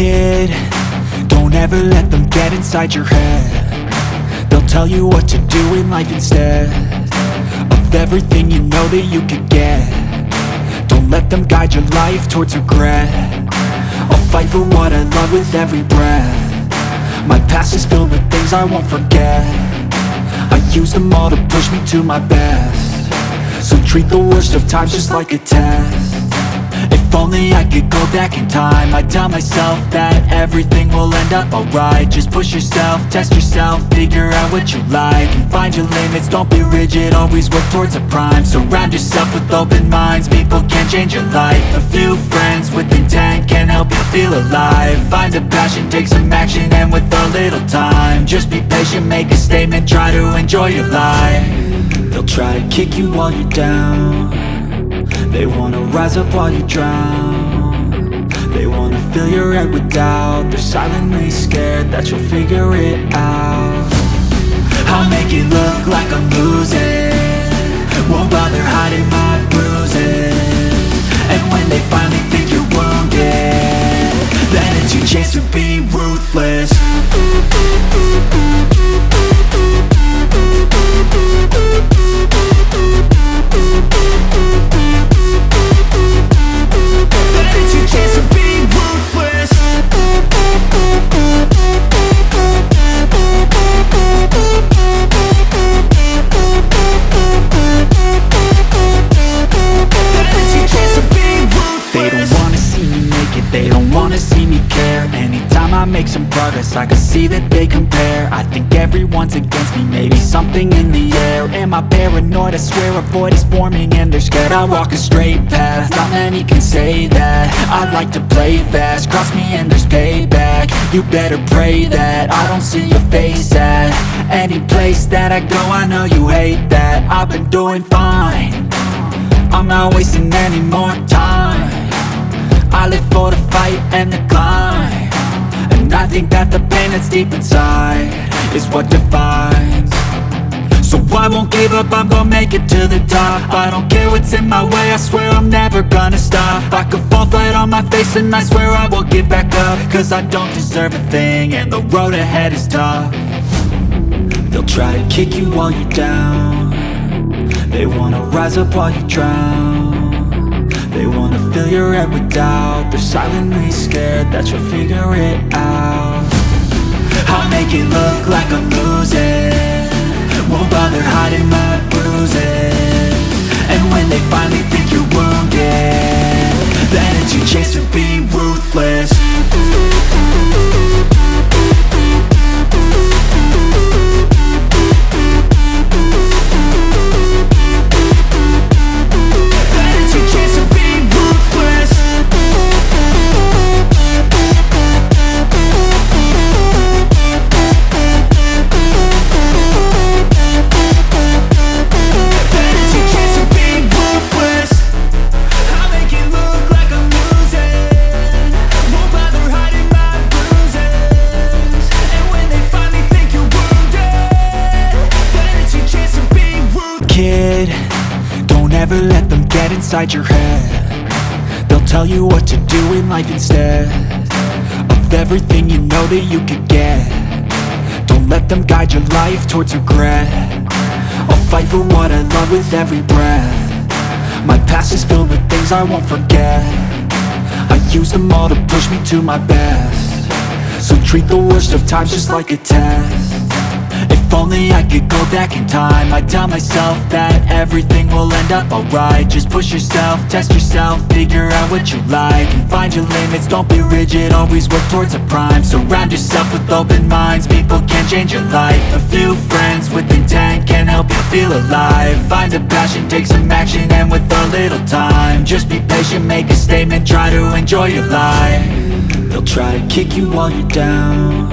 Kid, don't ever let them get inside your head. They'll tell you what to do in life instead of everything you know that you could get. Don't let them guide your life towards regret. I'll fight for what I love with every breath. My past is filled with things I won't forget. I use them all to push me to my best. So treat the worst of times just like a test. If only I could go back in time, I'd tell myself that everything will end up alright. Just push yourself, test yourself, figure out what you like, and find your limits, don't be rigid, always work towards a prime. Surround yourself with open minds, people can change your life. A few friends with intent can help you feel alive. Find a passion, take some action, and with a little time, just be patient, make a statement, try to enjoy your life. They'll try to kick you while you're down. They wanna rise up while you drown. They wanna fill your head with doubt. They're silently scared that you'll figure it out. I'll make it look like I'm losing, won't bother hiding my bruises. And when they finally think you're wounded, then it's your chance to be ruthless. They don't wanna see me care. Anytime I make some progress, I can see that they compare. I think everyone's against me, maybe something in the air. Am I paranoid? I swear a void is forming and they're scared I walk a straight path. Not many can say that. I like to play fast, cross me and there's payback. You better pray that I don't see your face at any place that I go. I know you hate that. I've been doing fine, I'm not wasting any more time. I live for the fight and the climb, and I think that the pain that's deep inside is what defines. So I won't give up, I'm gonna make it to the top. I don't care what's in my way, I swear I'm never gonna stop. I could fall flat on my face and I swear I will get back up, cause I don't deserve a thing and the road ahead is tough. They'll try to kick you while you're down. They wanna rise up while you drown. They wanna fill your head with doubt. They're silently scared that you'll figure it out. I'll make it look like I'm losing, won't bother hiding my bruises. And when they finally think you're wounded, then it's your chance to be ruthless. Kid, don't ever let them get inside your head. They'll tell you what to do in life instead of everything you know that you could get. Don't let them guide your life towards regret. I'll fight for what I love with every breath. My past is filled with things I won't forget. I use them all to push me to my best. So treat the worst of times just like a test. If only I could go back in time, I'd tell myself that everything will end up alright. Just push yourself, test yourself, figure out what you like, and find your limits, don't be rigid, always work towards a prime. Surround yourself with open minds, people can change your life. A few friends with intent can help you feel alive. Find a passion, take some action, and with a little time, just be patient, make a statement, try to enjoy your life. They'll try to kick you while you're down.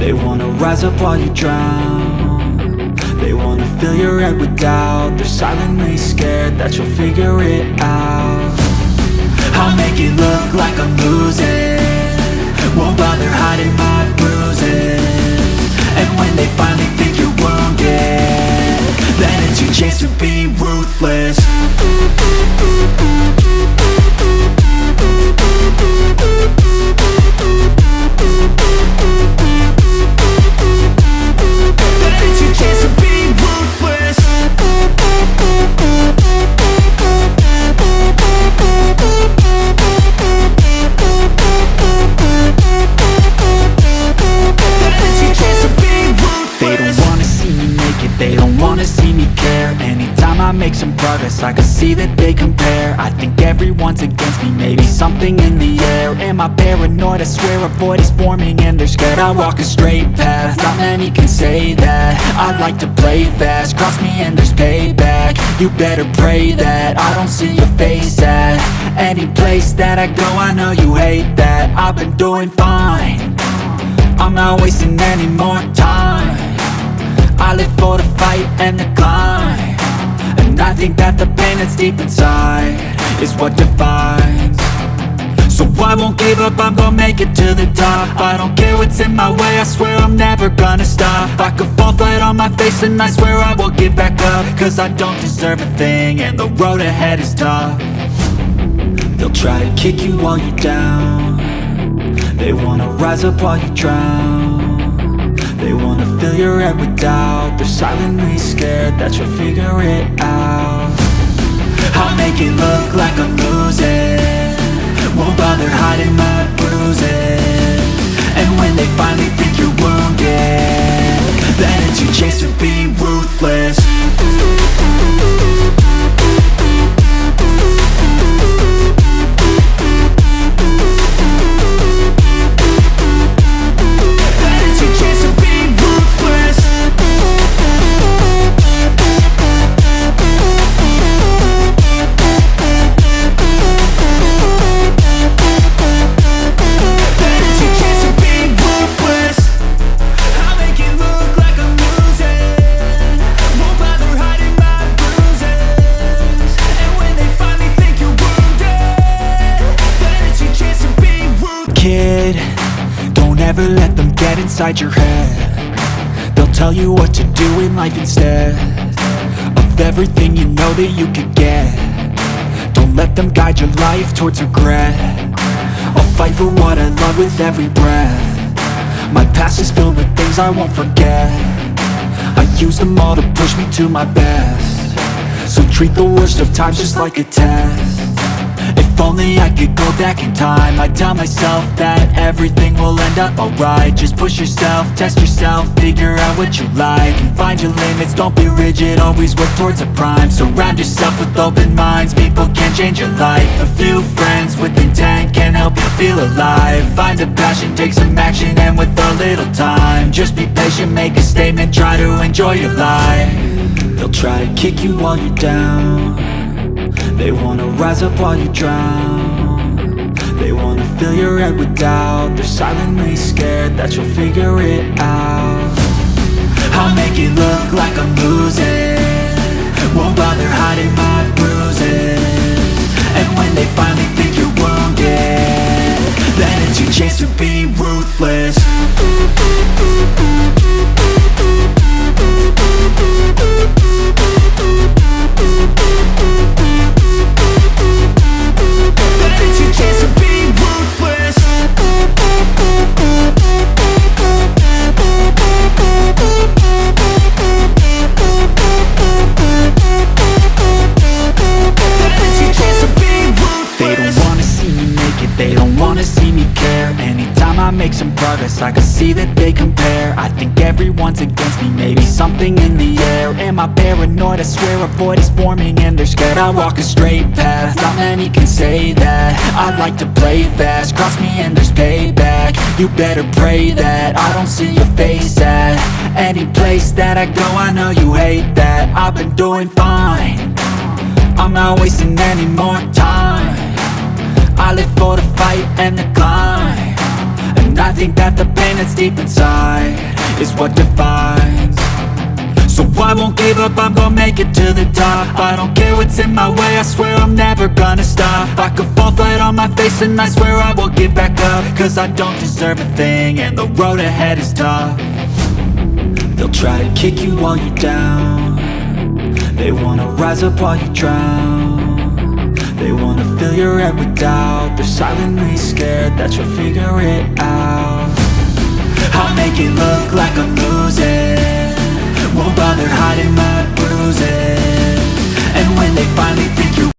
They wanna rise up while you drown. They wanna fill your head with doubt. They're silently scared that you'll figure it out. I'll make it look like I'm losing, won't bother hiding my bruises. And when they finally think you're wounded, then it's your chance to be ruthless. progress, I can see that they compare. I think everyone's against me, maybe something in the air. Am I paranoid? I swear a void is forming and they're scared. I walk a straight path, not many can say that. I like to play fast, cross me and there's payback. You better pray that I don't see your face at any place that I go. I know you hate that. I've been doing fine, I'm not wasting any more time. I live for the fight and the climb, and I think that the pain that's deep inside is what defines. So I won't give up, I'm gonna make it to the top. I don't care what's in my way, I swear I'm never gonna stop. I could fall flat on my face and I swear I will get back up, cause I don't deserve a thing and the road ahead is tough. They'll try to kick you while you're down, they wanna rise up while you drown. They wanna fill your head with doubt, they're silently scared that you'll figure it out. I'll make it look like I'm losing, won't bother hiding my bruises. And when they finally think you're wounded, then it's your chance to be ruthless. Kid, don't ever let them get inside your head. They'll tell you what to do in life instead of everything you know that you could get. Don't let them guide your life towards regret. I'll fight for what I love with every breath. My past is filled with things I won't forget. I use them all to push me to my best. So treat the worst of times just like a test. If only I could go back in time, I'd tell myself that everything will end up alright. Just push yourself, test yourself, figure out what you like, and find your limits, don't be rigid, always work towards a prime. Surround yourself with open minds, people can change your life. A few friends with intent can help you feel alive. Find a passion, take some action, and with a little time, just be patient, make a statement, try to enjoy your life. They'll try to kick you while you're down, they wanna rise up while you drown. They wanna fill your head with doubt, they're silently scared that you'll figure it out. I'll make it look like I'm losing, won't bother hiding my bruises. And when they finally think you're wounded, then it's your chance to be ruthless. Make some progress, I can see that they compare. I think everyone's against me, maybe something in the air. Am I paranoid? I swear a void is forming and they're scared. I walk a straight path, not many can say that. I like to play fast, cross me and there's payback. You better pray that I don't see your face at any place that I go. I know you hate that. I've been doing fine, I'm not wasting any more time. I live for the fight and the climb, and I think that the pain that's deep inside is what defines. So I won't give up, I'm gonna make it to the top. I don't care what's in my way, I swear I'm never gonna stop. I could fall flat on my face and I swear I will get back up, cause I don't deserve a thing and the road ahead is tough. They'll try to kick you while you're down, they wanna rise up while you drown. They wanna fill your head with doubt, they're silently scared that you'll figure it out. I'll make it look like I'm losing,